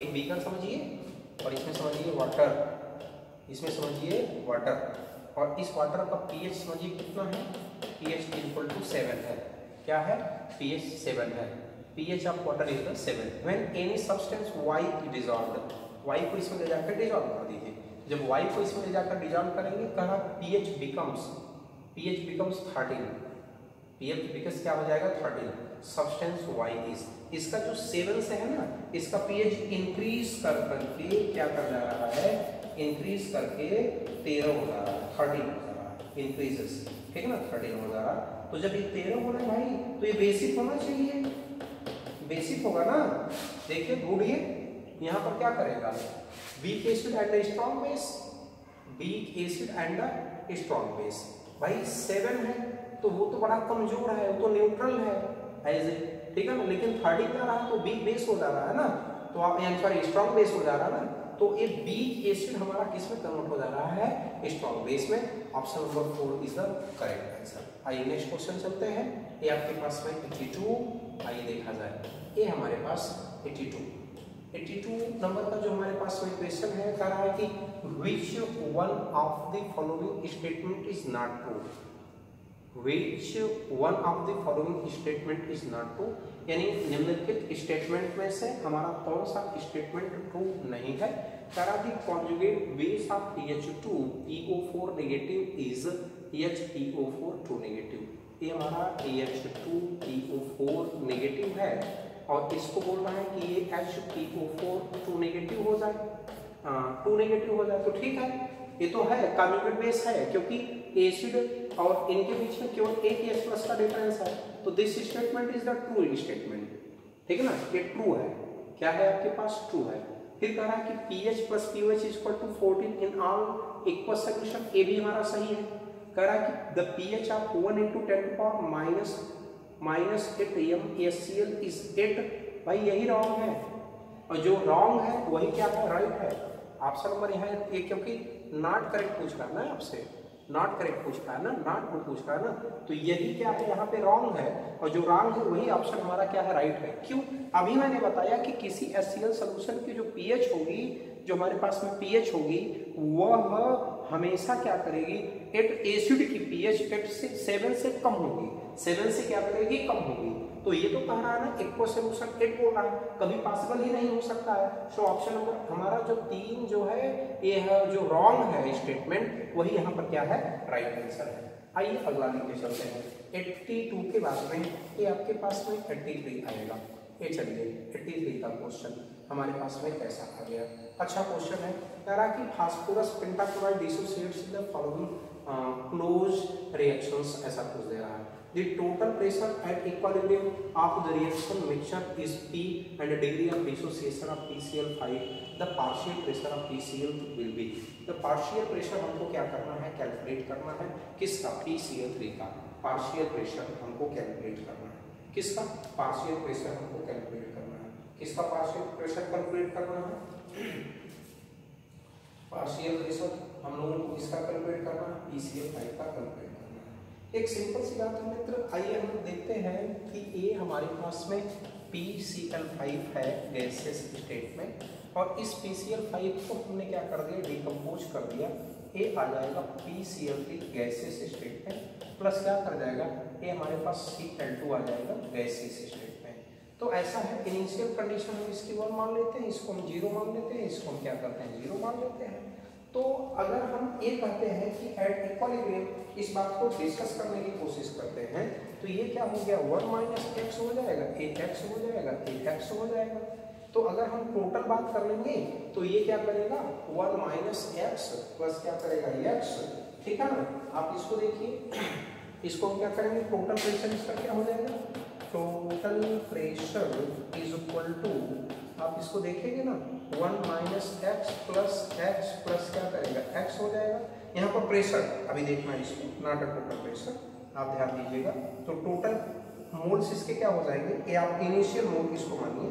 एक बीकर समझिए और इसमें समझिए वाटर, इसमें समझिए वाटर, और इस वाटर का पीएच समझिए कितना है, pH इक्वल टू 7 है। क्या है? pH 7 है। pH of water is 7 when any substance Y dissolved, Y को इसमें ले जाकर डिसॉल्व कर दीजिए। जब Y को इसमें ले जाकर डिसॉल्व करेंगे, कहा pH बिकम्स 13, pH बिकम्स क्या हो जाएगा 13, सब्सटेंस Y इज, इसका जो 7 से है ना, इसका pH इंक्रीज कर करके क्या कर जा रहा है, इंक्रीज करके 13 हो जा रहा है, 13 हो जा रहा है, इंक्रीजेस, ठीक है ना, 13 हो जा रहा है। तो जब ये 13 हो रहा है भाई, तो ये बेसिक होना चाहिए, बेसिक होगा ना। देखिए ढूंढिए यहाँ पर क्या करेगा, weak acid and strong base, weak acid and strong base. भाई 7 है तो वो तो बड़ा कमजोर है, वो तो न्यूट्रल है एज ए, ठीक है ना, लेकिन 13 का रहा तो वीक बेस हो जा रहा है ना, तो आप सॉरी स्ट्रॉन्ग बेस हो जा रहा है ना, तो ये वीक एसिड हमारा किस में कन्वर्ट हो जा रहा है, स्ट्रॉन्ग बेस में। Option number 4 is the correct answer. आइए नेक्स्ट क्वेश्चन चलते हैं। ये आपके पास में 82, आइए देखा जाए, ये हमारे पास 82 नंबर का जो हमारे पास में क्वेश्चन है, कह रहा है कि which one of the following statement is not true, which one of the following statement is not true, यानी निम्नलिखित स्टेटमेंट में से हमारा कौन सा स्टेटमेंट ट्रू नहीं है। करा दी conjugate base of H2PO4 negative is HPO4 2 negative, ये हमारा H2PO4 नेगेटिव है और इसको बोल रहा है कि ये HPO4 2 नेगेटिव हो जाए, 2 नेगेटिव हो जाए, तो ठीक है, ये तो है कॉन्जुगेट बेस है, क्योंकि एसिड और इनके बीच में केवल एक H+ का डिफरेंस है, तो this statement is the true statement, ठीक है ना, ये ट्रू है। क्या है आपके पास, ट्रू है। फिर कह रहा है कि pH + pOH equal to 14 in all equal solution, ये भी हमारा सही है। कह रहा है कि the pH of 1 × 10⁻⁻8 MaCl is 8, भाई यही रॉन्ग है, और जो रॉन्ग है वही क्या है, राइट है। ऑप्शन नंबर यहाँ ये, क्योंकि नॉट करेक्ट पूछ रहा है ना आपसे, नॉट करेक्ट पूछ रहा है ना, नॉट ट्रू पूछ रहा है ना, तो यही क्या है यहाँ पे रॉन्ग है, और जो रॉन्ग है वही ऑप्शन हमारा क्या है, राइट है। क्यों? अभी मैंने बताया कि किसी HCl सोल्यूशन की जो pH होगी, जो हमारे पास में pH होगी, वह हमेशा क्या करेगी, एसिड की pH 8 से 7 से कम होगी, 7 से क्या करेगी, कम होगी। तो ये तो कह रहा है ना एक्वा सोल्यूशन 8 बोल रहा है, कभी पॉसिबल ही नहीं हो सकता है। सो ऑप्शन नंबर हमारा जो 3 जो है, ये है जो रॉन्ग है स्टेटमेंट, वही यहाँ पर क्या है, राइट आंसर है। आइए अगला लिखते चलते हैं। 82 के बाद में ये आपके पास में 83 आएगा। ये चलिए 83 का क्वेश्चन हमारे पास में कैसा आ गया, अच्छा क्वेश्चन है। कह रहा कि phosphorus pentachloride dissociates in the following close reactions, ऐसा कुछ दे रहा है। The total pressure at equilibrium of the reaction mixture is P and the degree of dissociation of PCl5, the partial pressure of PCl will be, the partial pressure हमको क्या करना है, calculate करना है, किसका, PCl3 का partial pressure हमको calculate करना है, किसका partial pressure हमको कैलकुलेट करना है, किसका partial pressure कैलकुलेट करना है, partial pressure हम लोगों को किसका कैलकुलेट करना है, PCl5 का कैलकुलेट। एक सिंपल सी बात है मित्र, आइए हम देखते हैं कि ये हमारे पास में PCl5 है गैसेस स्टेट में, और इस PCl5 को हमने क्या कर दिया, डिकम्पोज कर दिया, ये आ जाएगा PCl3 गैसेस स्टेट में, प्लस क्या कर जाएगा, ये हमारे पास Cl2 आ जाएगा गैसेस स्टेट में। तो ऐसा है, इनिशियल कंडीशन हम इसकी 1 मान लेते हैं, इसको हम 0 मान लेते हैं, इसको हम क्या करते हैं, 0 मान लेते हैं। तो अगर हम ये कहते हैं कि एट इक्विलिब्रियम, इस बात को डिस्कस करने की कोशिश करते हैं, तो ये क्या हो गया, 1 - x हो जाएगा, ax हो जाएगा, ax हो जाएगा। तो अगर हम टोटल बात कर लेंगे तो ये क्या करेगा, 1 - x प्लस क्या करेगा, x, ठीक है ना। आप इसको देखिए, इसको हम क्या करेंगे, टोटल प्रेशर इसका क्या हो जाएगा, total pressure is equal to, आप इसको देखेंगे ना, 1 - x प्लस क्या करेगा, x हो जाएगा। यहाँ पर प्रेशर अभी देखना है इसको, नॉट अ टोटल प्रेशर, आप ध्यान दीजिएगा। तो टोटल मोल्स इसके क्या हो जाएंगे, ये आप इनिशियल मोल इसको मानिए,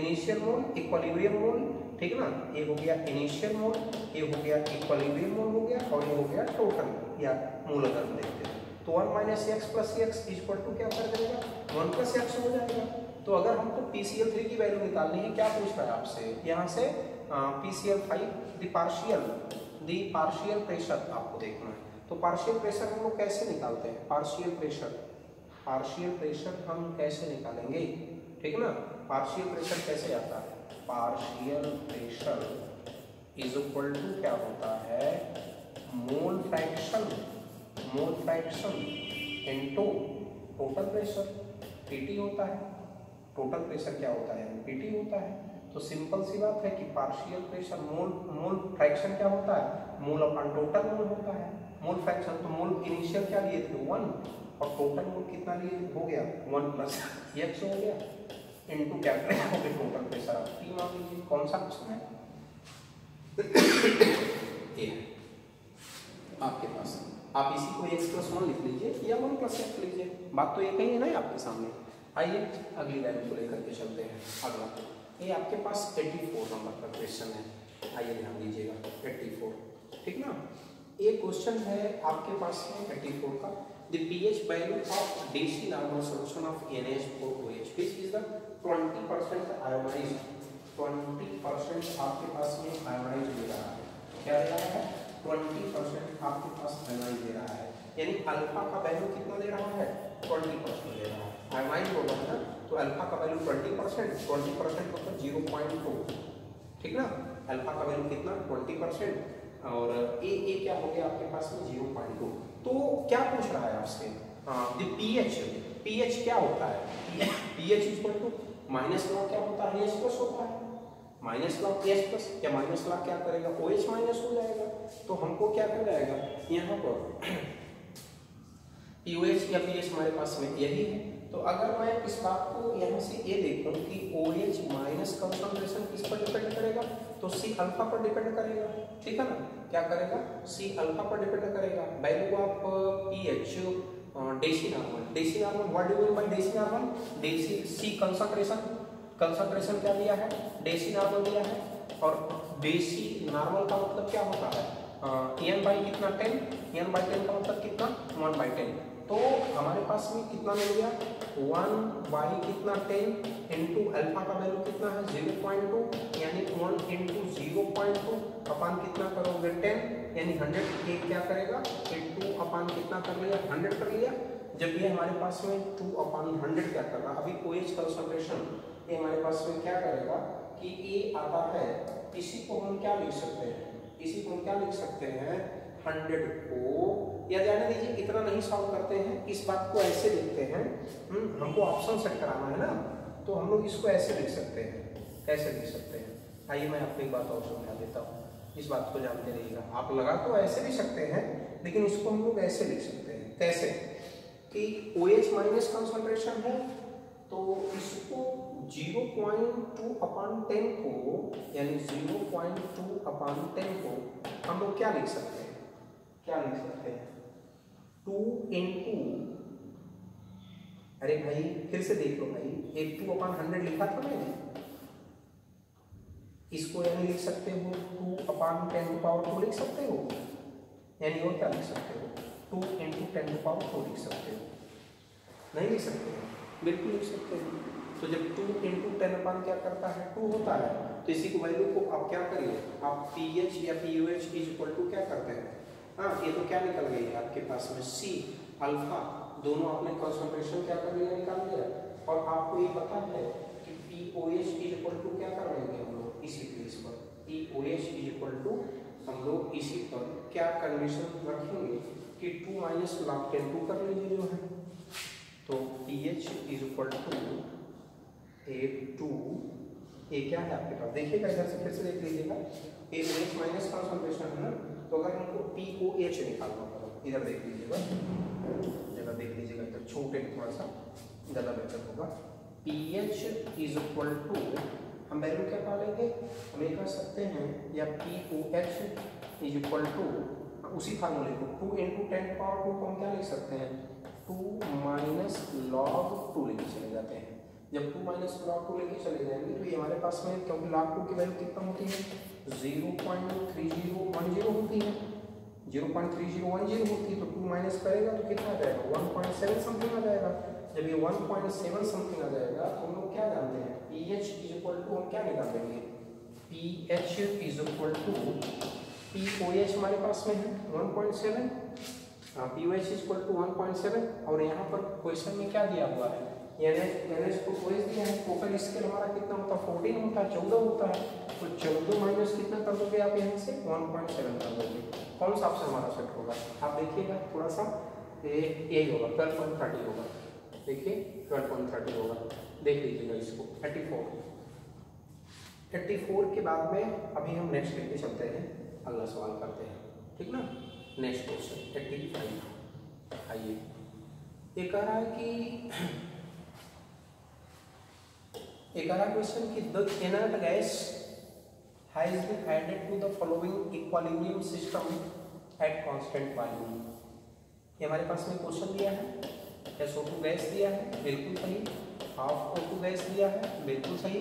इनिशियल मोल, इक्विलिब्रियम मोल, ठीक ना, ये हो गया इनिशियल मोल, ये हो गया इक्विलिब्रियम मोल हो गया, और ये हो गया टोटल या मोल अगर हम देखते हैं। तो 1 - x plus x equal to क्या कर देगा, 1 + x हो जाएगा। तो अगर हमको PCl3 की वैल्यू निकालनी है, क्या पूछ रहा है आपसे यहाँ से PCl5 द पार्शियल प्रेशर आपको देखना है। तो पार्शियल प्रेशर हम लोग कैसे निकालते हैं? पार्शियल प्रेशर हम कैसे निकालेंगे, ठीक ना? पार्शियल प्रेशर कैसे आता है? Partial pressure is equal to क्या होता है? Mole fraction into total pressure, PT होता है। टोटल प्रेशर क्या होता है? पीटी होता है। तो सिंपल सी बात है कि पार्शियल प्रेशर मोल फ्रैक्शन क्या होता है? मोल अपॉन टोटल मोल होता है। मोल फ्रैक्शन तो मोल इनिशियल क्या लिए थे? 1, और टोटल मोल कितना लिए हो गया? 1 प्लस x हो गया इनटू क्या करेंगे? टोटल प्रेशर आप P मान लीजिए। कौन सा ऑप्शन है? ये आपके पास। आप इसी को x प्लस 1 लिख लीजिए या 1 प्लस x लीजिए, बात तो एक ही है ना आपके सामने। आइए अगली लाइन को लेकर के चलते हैं। अगला ये आपके पास 84 नंबर का क्वेश्चन है। आइए ध्यान दीजिएगा 84, ठीक ना? ये क्वेश्चन है आपके पास में 84 का। The pH value of DC normal solution of NaH4OH which is the 20% ionised, 20% आपके पास में आयोनाइज दे रहा है। क्या दे रहा है? 20% आपके पास आयोनाइज दे रहा है, यानी अल्फा का वैल्यू कितना दे रहा है? 20% दे रहा है। आयोनाइज होगा ना, तो अल्फा का वैल्यू 20% मतलब 0.2, ठीक ना? अल्फा का वैल्यू कितना? 20%, और ए क्या हो गया आपके पास में? 0.2। तो क्या पूछ रहा है आपसे? pH क्या होता है? pH equal to minus log क्या होता है? H प्लस होता है। माइनस लॉग H प्लस या माइनस लॉग क्या करेगा? OH माइनस हो जाएगा। तो हमको क्या कर जाएगा यहाँ पर? POH या pH हमारे पास में यही है। तो अगर मैं इस बात को यहाँ से ये देखूं कि OH माइनस कंसंट्रेशन किस पर डिपेंड करेगा? तो C अल्फा पर डिपेंड करेगा, ठीक है ना? क्या करेगा? C अल्फा पर डिपेंड करेगा। Value of pH deci normal what do you mean by deci normal? Deci C concentration क्या दिया है? डेसी नॉर्मल दिया है। और डेसी नॉर्मल का मतलब क्या होता है? n बाई कितना? 10। n बाई 10 का मतलब कितना? 1 बाई 10। तो हमारे पास में कितना मिल गया? 1 बाई कितना? 10 इंटू अल्फा का वैल्यू कितना है? 0.2, यानी 1 इंटू 0.2 अपान कितना करोगे? 10, यानी 100। ये क्या करेगा? 2 अपान कितना कर लिया? 100 कर लिया। जब ये हमारे पास में 2 अपान 100 क्या कर रहा? अभी OH कंसंट्रेशन ये हमारे पास में क्या करेगा कि ये आता है, इसी को हम क्या लिख सकते हैं? इसी को हम क्या लिख सकते हैं? 100 को, या जाने दीजिए इतना नहीं सॉल्व करते हैं, इस बात को ऐसे लिखते हैं। हमको ऑप्शन सेट कराना है ना, तो हम लोग इसको ऐसे लिख सकते हैं। कैसे लिख सकते हैं? आइए मैं आपको एक बात और समझा देता हूँ, इस बात को जानते रहिएगा। आप लगा तो ऐसे भी सकते हैं, लेकिन इसको हम लोग ऐसे लिख सकते हैं। कैसे? कि OH माइनस कंसंट्रेशन है, तो इसको 0.2 अपान 10 को, यानी 0.2 अपान 10 को हम लोग क्या लिख सकते हैं? क्या लिख सकते हैं? 2 इंटू, अरे भाई फिर से देख लो भाई, एक 2 अपान 100 लिखा था मैंने, इसको यानी लिख सकते हो 2 अपान 10 टू पावर 2 लिख सकते हो, यानी और क्या लिख सकते हो? 2 इंटू 10 टू पावर 4 लिख सकते हो। नहीं लिख सकते हो? बिल्कुल लिख सकते हो। तो जब 2 इंटू 10 अपान क्या करता है? 2 होता है। तो इसी को वैल्यू को आप क्या करिए? आप pH या POH इज इक्वल टू क्या करते हैं? हाँ, ये तो क्या निकल गई है आपके पास में? C अल्फा, दोनों आपने कंसंट्रेशन क्या कर लिया? निकाल लिया। और आपको ये पता है कि POH इज इक्वल टू क्या कर लेंगे हम लोग इसी प्लेस पर? POH इज इक्वल टू हम लोग इसी पर क्या कंडीशन रखेंगे कि 2 माइनस लॉग 10 2 कर लीजिए जो है। तो pH इज इक्वल टू 2, ये क्या है आपके पास? देखिएगा इधर से फिर से देख लीजिएगा, OH माइनस कंसंट्रेशन है ना, तो अगर हमको POH निकालना पड़ा, इधर देख लीजिएगा, जगह देख लीजिएगा, इधर छोटे थोड़ा सा ज़्यादा बेहतर होगा। pH इज इक्वल टू हम वैल्यू क्या पालेंगे? हम ये कह सकते हैं, या POH इज इक्वल टू उसी फार्मूले को 2 इंटू 10 पावर 2 को हम क्या लिख सकते हैं? 2 माइनस लॉग 2 लेके चले जाते हैं। जब 2 माइनस लॉग 2 लेके चले जाएंगे तो ये हमारे पास में, क्योंकि लॉग 2 की वैल्यू कितना होती है? 0.3010 होती है, 0.3010 होती है। तो 2 माइनस करेगा तो कितना आ जाएगा? 1.7 समथिंग आ जाएगा। जब ये 1.7 समथिंग आ जाएगा तो हम लोग क्या जानते हैं, pH इज इक्वल टू, हम क्या निकाल देंगे, pH is equal to POH हमारे पास में है 1.7, POH इज इक्वल टू 1.7 और यहाँ पर क्वेश्चन में क्या दिया हुआ है, NH को OH दिया है, टोटल स्केल हमारा कितना होता है 14 होता है, 14 होता है, तो 14 माइनस कितना कर दोगे आप यहाँ से 1.7 कर दोगे, कौन सा ऑप्शन हमारा सेट होगा, आप देखिएगा थोड़ा सा यही होगा 12.30 होगा, देखिए 12.30 होगा, देख लीजिएगा इसको 84 के बाद में अभी हम नेक्स्ट लेके चलते हैं, अगला सवाल करते हैं, ठीक ना। नेक्स्ट क्वेश्चन 85, आइए एक आ रहा है कि क्वेश्चन कि the inert gas has been added to the following equilibrium system at constant volume. ये हमारे पास में क्वेश्चन दिया है, SO2 गैस दिया है, बिल्कुल सही, हाफ O2 गैस दिया है, बिल्कुल सही,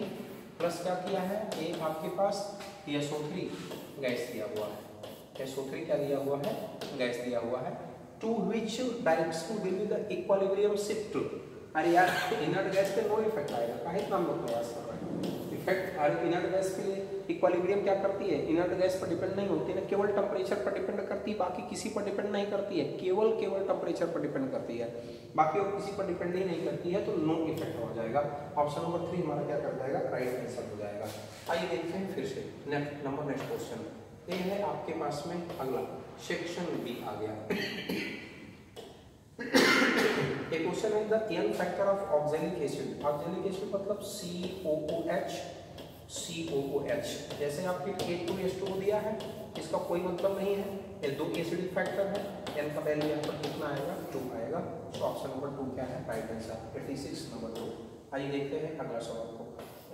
प्लस क्या किया है, ये आपके पास SO3 गैस दिया हुआ है, SO3 क्या दिया हुआ है, गैस दिया हुआ है, to which direction will be the equilibrium shift. अरे यार इनर्ट गैस पे नो इफेक्ट आएगा, काहे इतना हम लोग प्रयास कर रहे हैं, इफेक्ट अरे इनर्ट गैस के लिए इक्विलिब्रियम क्या करती है, इनर्ट गैस पर डिपेंड नहीं होती है ना, केवल टेम्परेचर पर डिपेंड करती है, बाकी किसी पर डिपेंड नहीं करती है, केवल टेम्परेचर पर डिपेंड करती है, बाकी और किसी पर डिपेंड ही नहीं करती है, तो नो इफेक्ट हो जाएगा, ऑप्शन नंबर 3 हमारा क्या कर जाएगा, राइट आंसर हो जाएगा। आइए देखते हैं फिर से नेक्स्ट क्वेश्चन, ये है आपके पास में अगला सेक्शन बी आ गया। एक क्वेश्चन है the n factor of oxalic acid, oxalic acid मतलब COOH, जैसे आपके H2SO दिया है, इसका कोई मतलब नहीं है, ये दो एसिडिक फैक्टर है, n का वैल्यू यहाँ पर कितना आएगा 2 आएगा, तो ऑप्शन नंबर 2 क्या है, राइट आंसर 86 नंबर 2। आइए देखते हैं अगला सवाल को,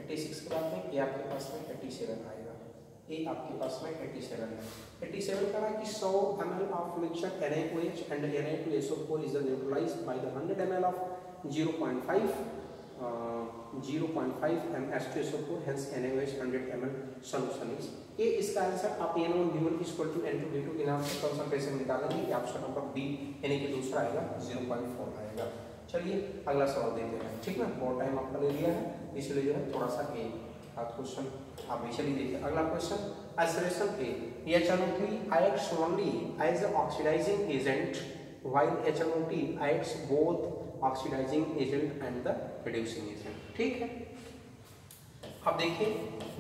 86 के बाद में ये आपके पास में 87 आएगा, ये आपके पास में 87 है, 87 का है कि 100 ml of mixture NaOH and Na2SO4 is neutralized by the 100 ml of 0.5 H2SO4, hence NaOH 100 ml solution is। ये इसका आंसर आप N1 V1 equal to N2 V2 के नाम से कंसंट्रेशन निकालेंगे, ये ऑप्शन नंबर बी यानी कि दूसरा आएगा 0.4 आएगा। चलिए अगला सवाल देते हैं, ठीक ना, बहुत टाइम आपका ले लिया है, इसलिए जो है थोड़ा सा क्वेश्चन आप चलिए देखिए अगला question, isolation A HNO3 acts only as an oxidizing agent while HNO2 acts both oxidizing agent and the reducing agent, ठीक है। अब देखिए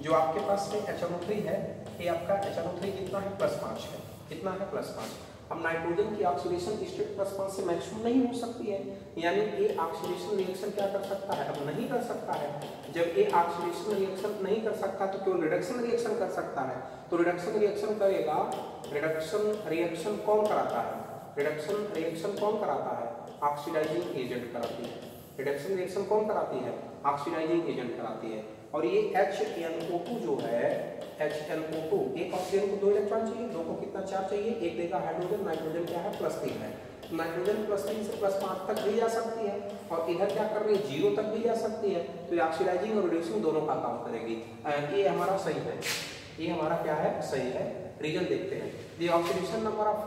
जो आपके पास में HNO3 है, ये आपका HNO3 कितना है +5 है, कितना है +5। अब नाइट्रोजन की ऑक्सीडेशन स्टेट +5 से मैक्सिमम नहीं हो सकती है, यानी ये ऑक्सीडेशन रिएक्शन क्या कर सकता है, अब नहीं कर सकता है। जब ये ऑक्सीडेशन रिएक्शन नहीं कर सकता तो केवल रिडक्शन रिएक्शन कर सकता है, तो रिडक्शन रिएक्शन करेगा, रिडक्शन रिएक्शन कौन कराता है, रिडक्शन रिएक्शन कौन कराता है, ऑक्सीडाइजिंग एजेंट कराती है, रिडक्शन रिएक्शन कौन कराती है, ऑक्सीडाइजिंग एजेंट कराती है। और ये HNO2 जो है, HNO2 एक ऑक्सीजन को 2 इलेक्ट्रॉन चाहिए, दो को कितना 4 चाहिए, एक देगा हाइड्रोजन, नाइट्रोजन क्या है +3 है, नाइट्रोजन +3 से +5 तक भी जा सकती है, और इधर क्या कर रही है 0 तक भी जा सकती है, तो ये ऑक्सीडाइजिंग और रिड्यूसिंग दोनों का काम करेगी। ये हमारा सही है, ये हमारा क्या है, सही है। रीजन देखते हैं, the oxidation number of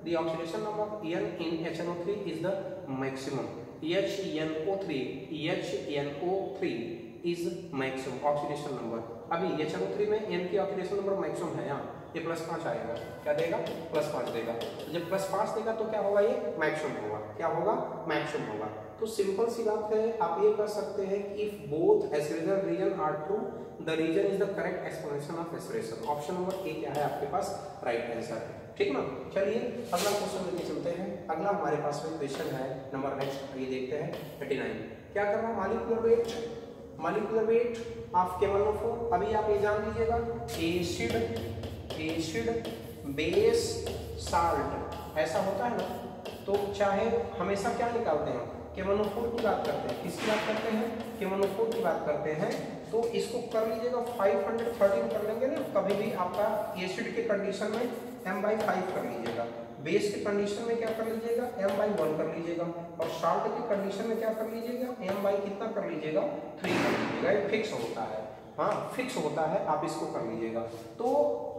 N in HNO3 is the maximum, HNO3 is maximum oxidation number. अभी HNO3 में N की ऑक्सीडेशन नंबर मैक्सिमम है, यहाँ ये +5 आएगा, क्या देगा +5 देगा, जब +5 देगा तो क्या होगा, ये मैक्सिमम होगा, क्या होगा मैक्सिमम होगा। तो सिंपल सी बात है, आप ये कर सकते हैं कि if both aspiration reason are true the reason is the correct explanation of aspiration, option number A क्या है आपके पास, राइट आंसर है, ठीक ना। चलिए अगला क्वेश्चन लेके चलते हैं, अगला हमारे पास में क्वेश्चन है नंबर नेक्स्ट, ये देखते हैं 39। क्या करना, मॉलिक्यूलर वेट ऑफ KMnO4। अभी आप ये जान लीजिएगा, एसिड बेस साल्ट ऐसा होता है ना, तो चाहे हमेशा क्या निकालते हैं, KMnO4 की बात करते हैं, किसकी बात करते हैं, KMnO4 की बात करते हैं, तो इसको कर लीजिएगा 513 कर लेंगे ना, कभी भी आपका एसिड के कंडीशन में m/5 कर लीजिएगा, बेस के कंडीशन में क्या कर लीजिएगा m/1 कर लीजिएगा, और साल्ट के कंडीशन में क्या कर लीजिएगा m/ कितना कर लीजिएगा 3 कर लीजिएगा, ये फिक्स होता है। हाँ फिक्स होता है, आप इसको कर लीजिएगा। तो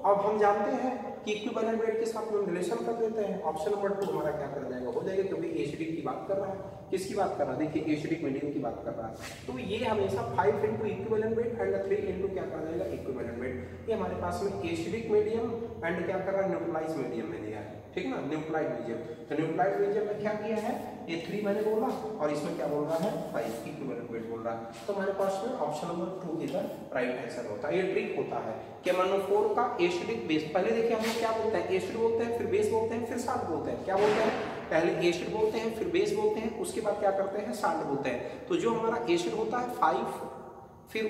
अब हम जानते हैं कि इक्विवेलेंट वेट के साथ हम रिलेशन कर देते हैं। ऑप्शन नंबर 2 हमारा क्या कर जाएगा, हो जाएगा, क्योंकि एसिडिक की बात कर रहा है। किसकी बात कर रहा है, देखिए एसिडिक मीडियम की बात कर रहा है। तो ये हमेशा 5 into equivalent weight and 3 into क्या कर जाएगा, इक्विवेलेंट वेट। ये हमारे पास में एसिडिक मीडियम एंड क्या कर रहा है, न्यूट्रलाइज मीडियम में दिया है, ठीक ना, न्यूट्रलाइज मीडियम। तो न्यूट्रलाइज मीडियम में क्या किया है, ये 3 मैंने बोला और इसमें क्या बोल रहा है, 5 इक्विवेलेंट वेट बोल रहा है। तो हमारे पास में ऑप्शन नंबर 2 इधर राइट आंसर होता है। ये ट्रिक होता है कि MnO4 का एसिडिक बेस, पहले देखिए हम लोग क्या बोलते हैं, एसिड बोलते हैं, फिर बेस बोलते हैं, फिर साल्ट बोलते हैं। क्या बोलते हैं, पहले एसिड बोलते हैं, फिर बेस बोलते हैं, उसके बाद क्या करते हैं, साल्ट बोलते हैं। तो जो हमारा एसिड होता है 5, फिर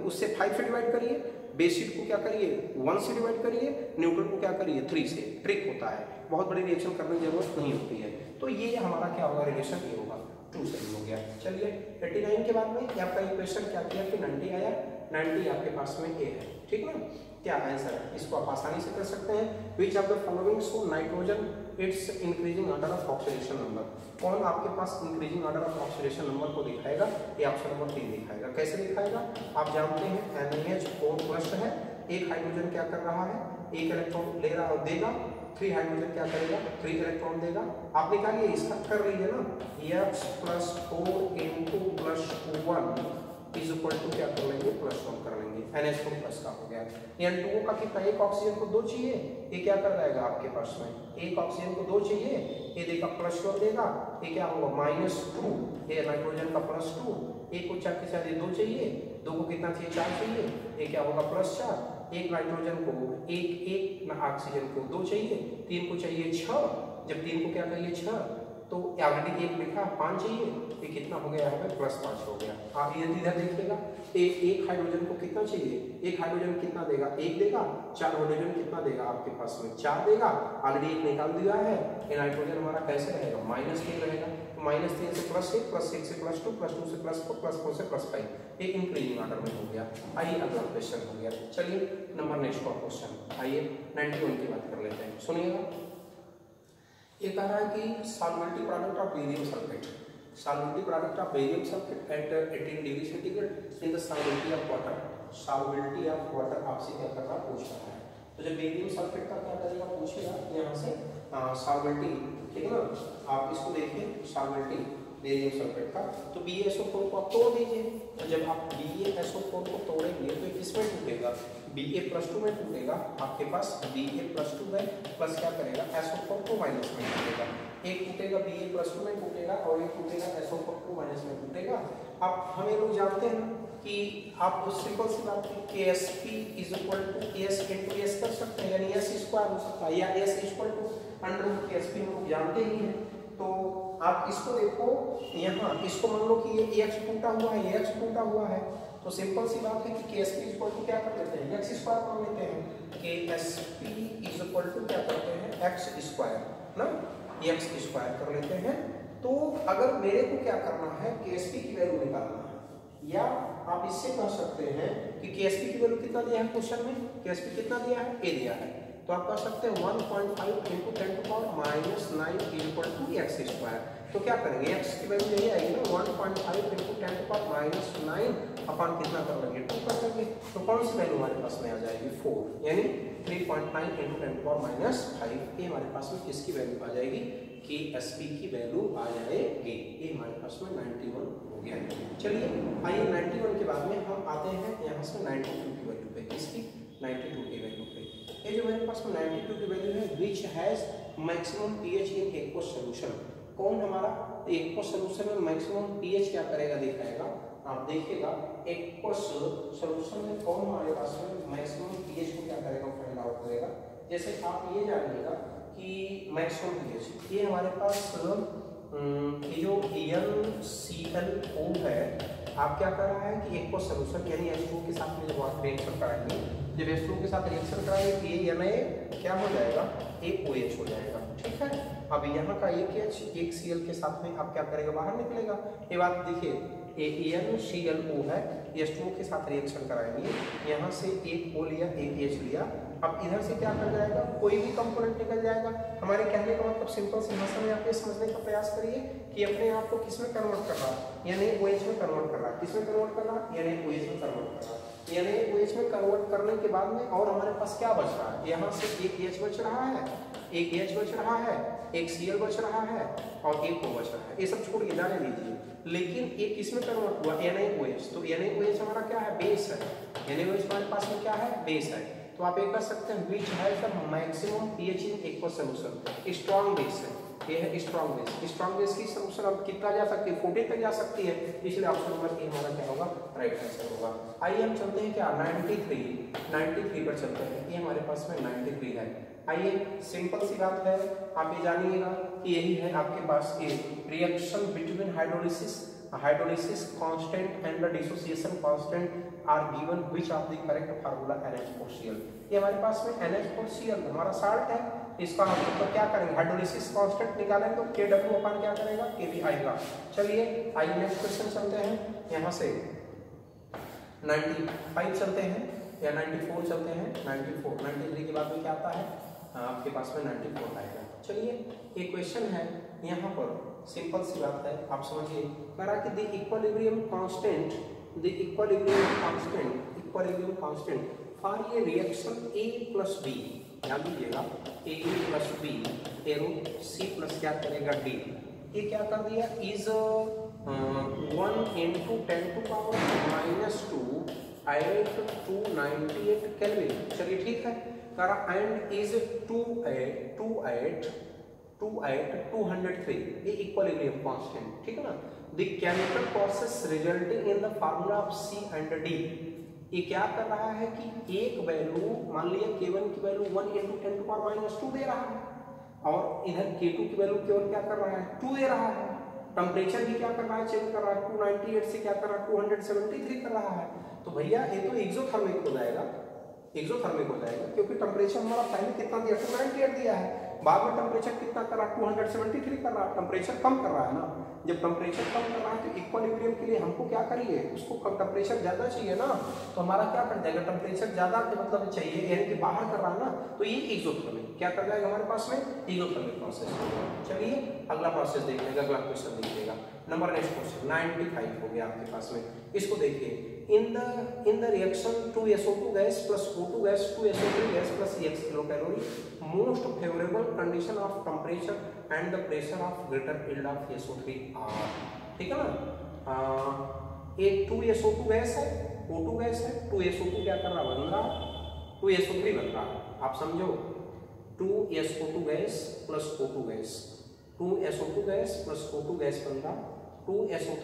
उससे 5 से डिवाइड करिए, बेसिड को क्या करिए 1 से डिवाइड करिए, न्यूट्रल को क्या करिए 3 से। ट्रिक होता है, बहुत बड़ी रिएक्शन करने की जरूरत नहीं होती है। तो ये हमारा क्या होगा, रिलेशन ये होगा, 2 सही हो गया। चलिए 89 के बाद में आपका इक्वेशन क्या किया कि 90 आया, 90 आपके पास में ए है, ठीक ना। क्या आंसर है, इसको आप आसानी से कर सकते हैं। Which of the following show nitrogen its increasing order of oxidation number. कौन आपके पास increasing order of oxidation number को दिखाएगा, ये ऑप्शन नंबर 3 दिखाएगा। कैसे दिखाएगा, आप जानते हैं NaH4+ है, एक हाइड्रोजन क्या कर रहा है, एक इलेक्ट्रॉन ले रहा और देगा, 3 हाइड्रोजन क्या करेगा, 3 इलेक्ट्रॉन देगा। आप निकालिए, इसका कर लीजिए ना, X + 4 × +1 इज इक्वल टू क्या कर लेंगे, +1 कर लेंगे। NH4+ का हो गया। N2O का कितना, एक ऑक्सीजन को 2 चाहिए, ये क्या कर जाएगा आपके पास में, एक ऑक्सीजन को 2 चाहिए, ये देगा +1 देगा, ये क्या होगा -2, ये नाइट्रोजन का +2, एक को चार के साथ ये 2 चाहिए, 2 को कितना चाहिए 4 चाहिए, ये क्या होगा +4, एक नाइट्रोजन को एक ऑक्सीजन को 2 चाहिए, 3 को चाहिए 6, जब 3 को क्या करिए 6, तो ऑलरेडी 1 लिखा, 5 चाहिए, ये कितना हो गया यहाँ पे +5 हो गया। आप ये इधर देखिएगा, एक हाइड्रोजन को कितना चाहिए, एक हाइड्रोजन कितना देगा, 1 देगा, 4 हाइड्रोजन कितना देगा आपके पास में 4 देगा, ऑलरेडी 1 निकाल दिया है। ये नाइट्रोजन हमारा कैसे रहेगा, -3 रहेगा, तो -3 से +1, +1 से +2, +2 से +4, +4 से +5, ये इंक्रीजिंग ऑर्डर में हो गया। आइए अगला क्वेश्चन हो गया। चलिए नंबर नेक्स्ट क्वेश्चन, आइए 91 की बात कर लेते हैं, सुनिएगा। ये कह रहा है कि solubility product of barium sulphate, solubility product of barium sulphate at 18 degree centigrade in the solubility of water, solubility of water आपसे क्या कर रहा है, पूछ रहा है। तो जब बेरियम सल्फेट का क्या करेगा, पूछेगा यहाँ से सॉल्वेंटी, ठीक है ना। आप इसको देखिए, सॉल्वेंटी बेरियम सल्फेट का, तो BaSO4 को आप तोड़ दीजिए। तो जब आप BaSO4 को तोड़ेंगे तो किसमें टूटेगा, Ba+2 में टूटेगा आपके पास, Ba+2 में प्लस क्या करेगा, SO4 को माइनस में टूटेगा, एक टूटेगा Ba+2 में टूटेगा और एक टूटेगा SO4 को माइनस में टूटेगा। अब हमें लोग जानते हैं कि आप उस सिंपल सी बात है KSP = S × S कर सकते हैं, यानी S² हो सकता है, या S = √KSP हम लोग जानते ही हैं। तो आप इसको देखो, यहाँ इसको मान लो कि ये x टूटा हुआ है, ये x टूटा हुआ है, तो सिंपल सी बात है कि KSP = क्या कर लेते हैं, x² कर लेते हैं। KSP = क्या करते हैं, x² ना, x² कर लेते हैं। तो अगर मेरे को क्या करना है, KSP की वैल्यू निकालना है, या आप इससे कह सकते हैं कि KSP की वैल्यू कितना दिया है क्वेश्चन में, KSP कितना दिया है, a दिया है, तो आप कह सकते हैं 1.5 × 10⁻⁹ x²। तो क्या करेंगे, x की वैल्यू यही आएगी ना, 1.5 × 10⁻⁹ अपन कितना कर लेंगे, 2 कर लेंगे। तो कौन सी वैल्यू हमारे पास में आ जाएगी, 4, यानी 3.9 × 10⁻⁵ ये हमारे पास में किसकी वैल्यू आ जाएगी, KSP की वैल्यू आ जाएगी। ये हमारे पास में 91 हो गया। चलिए आइए 91 के बाद में हम आते हैं यहाँ से 92 की वैल्यू पे, किसकी, 92 की वैल्यू पे। ये जो मेरे पास में 92 की वैल्यू है, which has maximum pH in aqueous solution. कौन हमारा एक्वस सॉल्यूशन में मैक्सिमम pH क्या करेगा, दिखाएगा। आप देखिएगा एक्वस सॉल्यूशन में कौन हमारे पास में मैक्सिमम pH को क्या करेगा, फाइंड आउट करेगा। जैसे आप ये जानिएगा कि मैक्सिमम pH, ये हमारे पास ये जो NClO है, आप क्या कर रहा है कि एक्वस सॉल्यूशन यानी H2O के साथ में जब आप रिएक्शन कराएंगे, जब H2O के साथ रिएक्शन कराएंगे तो ये Na क्या हो जाएगा, OH हो जाएगा, ठीक है। अब यहाँ का एक H एक Cl के साथ में आप क्या करेगा, बाहर निकलेगा। ये बात देखिए, NClO है, H2O के साथ रिएक्शन कराएंगे, यहाँ से एक O लिया, एक H लिया, अब इधर से क्या कर जाएगा, कोई भी कंपोनेंट निकल जाएगा। हमारे कहने का मतलब सिंपल सी भाषा में आप ये समझने का प्रयास करिए कि अपने आप को किसमें कन्वर्ट कर रहा है, यानी OH में कन्वर्ट कर रहा है, किसमें कन्वर्ट कर रहा है, यानी OH में कन्वर्ट कर रहा है। NaOH में कन्वर्ट करने के बाद में और हमारे पास क्या बच रहा है, यहाँ से एक H बच रहा है, एक H बच रहा है, एक Cl बच रहा है और एक O बच रहा है। ये सब छोड़ के जाने दीजिए, लेकिन एक किसमें कन्वर्ट हुआ, NaOH। तो NaOH हमारा क्या है, बेस है। NaOH हमारे पास में क्या है, बेस है। तो आप ये कर सकते हैं which has the maximum pH in aqueous solution, strong base है, ये है स्ट्रॉन्ग बेस। स्ट्रॉन्ग बेस की सॉल्यूशन अब कितना जा सकती है, 40 तक जा सकती है, इसलिए ऑप्शन नंबर ए हमारा क्या होगा, राइट आंसर होगा। आइए हम चलते हैं क्या 93 पर चलते हैं, ये हमारे पास में 93 है। आइए सिंपल सी बात है, आप ये जानिएगा कि यही है आपके पास a reaction between hydrolysis constant and the dissociation constant are given which of the correct formula NH4Cl। ये हमारे पास में NH4Cl हमारा साल्ट है, इसका हम तो क्या करेंगे, हाइड्रोलिसिस कांस्टेंट निकालेंगे तो Kw अपन क्या करेगा, Kb आएगा। चलिए आइए नेक्स्ट क्वेश्चन चलते हैं, यहाँ से 95 चलते हैं या 94 चलते हैं, 94 93 के बाद में क्या आता है आपके पास में 94 आएगा। चलिए एक क्वेश्चन है यहाँ पर, सिंपल सी बात है, आप समझिए। करा कि द इक्विलिब्रियम कांस्टेंट फॉर ये रिएक्शन A प्लस B, ध्यान दीजिएगा A plus B arrow C plus क्या करेगा D, ये क्या कर दिया, is 1 into 10 to power -2 at 298 kelvin. चलिए ठीक है, करा एंड इज 2 at 203, ये इक्विलिब्रियम कांस्टेंट, ठीक है ना। The chemical process resulting in the formula of C and D, ये क्या कर रहा है कि एक वैल्यू मान लिया K1 की वैल्यू 1 into 10 to power -2 दे रहा है, और इधर K2 की वैल्यू केवल क्या कर रहा है, 2 दे रहा है। टेम्परेचर भी क्या कर रहा है, चेंज कर रहा है, 298 से क्या कर रहा है, 273 कर रहा है। तो भैया ये तो एक्सोथर्मिक हो जाएगा, क्योंकि टेम्परेचर हमारा पहले कितना दिया, 298 दिया है, बाद में टेम्परेचर कितना कर रहा है, 273 कर रहा है, टेम्परेचर कम कर रहा है ना। जब टेम्परेचर कम कर रहा है तो इक्विलिब्रियम के लिए हमको क्या करिए, उसको कम टेम्परेचर ज्यादा चाहिए ना, तो हमारा क्या कर जाएगा, टेम्परेचर ज्यादा के मतलब चाहिए, यानी कि बाहर कर रहा है ना, तो ये एक्सोथर्मिक क्या कर जाएगा हमारे पास में, एक्सोथर्मिक प्रोसेस। चलिए अगला प्रोसेस देख लेगा, अगला क्वेश्चन देखिएगा, नंबर नेक्स्ट क्वेश्चन 95 हो गया आपके पास में। इसको देखिए, in the reaction 2SO2 gas plus O2 gas 2SO3 gas plus 6 kilocalorie, most favorable condition of temperature and the pressure of greater yield of SO3 are, ठीक है ना। एक 2SO2 गैस है, O2 गैस है, 2SO2 क्या कर रहा है, बन रहा 2SO3 बन रहा है, आप समझो 2SO2 gas plus O2 gas, 2SO2 gas plus O2 gas बन रहा 2SO3